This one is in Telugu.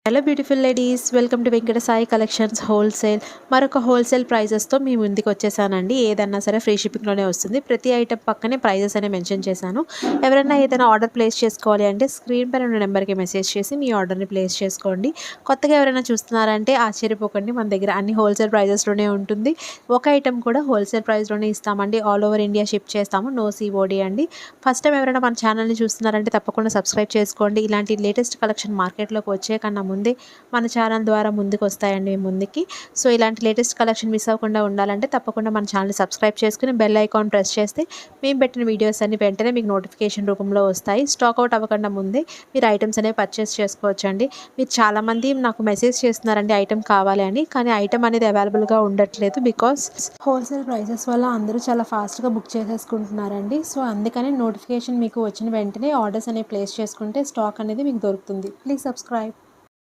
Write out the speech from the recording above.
Hello beautiful ladies, welcome to Venkata Sai collections wholesale. మరొక హోల్సేల్ ప్రైజెస్తో మీ ముందుకు వచ్చేసానండి. ఏదన్నా సరే ఫ్రీ షిప్పింగ్లోనే వస్తుంది. ప్రతి ఐటెం పక్కనే ప్రైజెస్ అనే మెన్షన్ చేశాను. ఎవరైనా ఏదైనా ఆర్డర్ ప్లేస్ చేసుకోవాలి అంటే స్క్రీన్ పైన ఉన్న నెంబర్కి మెసేజ్ చేసి మీ ఆర్డర్ని ప్లేస్ చేసుకోండి. కొత్తగా ఎవరైనా చూస్తున్నారంటే ఆశ్చర్యపోకండి, మన దగ్గర అన్ని హోల్సేల్ ప్రైజెస్లోనే ఉంటుంది. ఒక ఐటెం కూడా హోల్సేల్ ప్రైస్లోనే ఇస్తామండి. ఆల్ ఓవర్ ఇండియా షిప్ చేస్తాము, నో సిఓడి అండి. ఫస్ట్ టైం ఎవరైనా మన ఛానల్ని చూస్తున్నారంటే తప్పకుండా సబ్స్క్రైబ్ చేసుకోండి. ఇలాంటి లేటెస్ట్ కలెక్షన్ మార్కెట్లోకి వచ్చే కన్నా ముందే మన ఛానల్ ద్వారా ముందుకు వస్తాయండి మీ ముందుకి. సో ఇలాంటి లేటెస్ట్ కలెక్షన్ మిస్ అవ్వకుండా ఉండాలంటే తప్పకుండా మన ఛానల్ని సబ్స్క్రైబ్ చేసుకుని బెల్ ఐకాన్ ప్రెస్ చేస్తే మేము పెట్టిన వీడియోస్ అన్ని వెంటనే మీకు నోటిఫికేషన్ రూపంలో వస్తాయి. స్టాక్ అవుట్ అవ్వకుండా ముందే మీరు ఐటమ్స్ అనేవి పర్చేస్ చేసుకోవచ్చండి. మీరు చాలామంది నాకు మెసేజ్ చేస్తున్నారండి ఐటమ్ కావాలి అని, కానీ ఐటమ్ అనేది అవైలబుల్గా ఉండట్లేదు. బికాస్ హోల్సేల్ ప్రైసెస్ వల్ల అందరూ చాలా ఫాస్ట్గా బుక్ చేసేసుకుంటున్నారండి. సో అందుకని నోటిఫికేషన్ మీకు వచ్చిన వెంటనే ఆర్డర్స్ అనేవి ప్లేస్ చేసుకుంటే స్టాక్ అనేది మీకు దొరుకుతుంది. Please subscribe.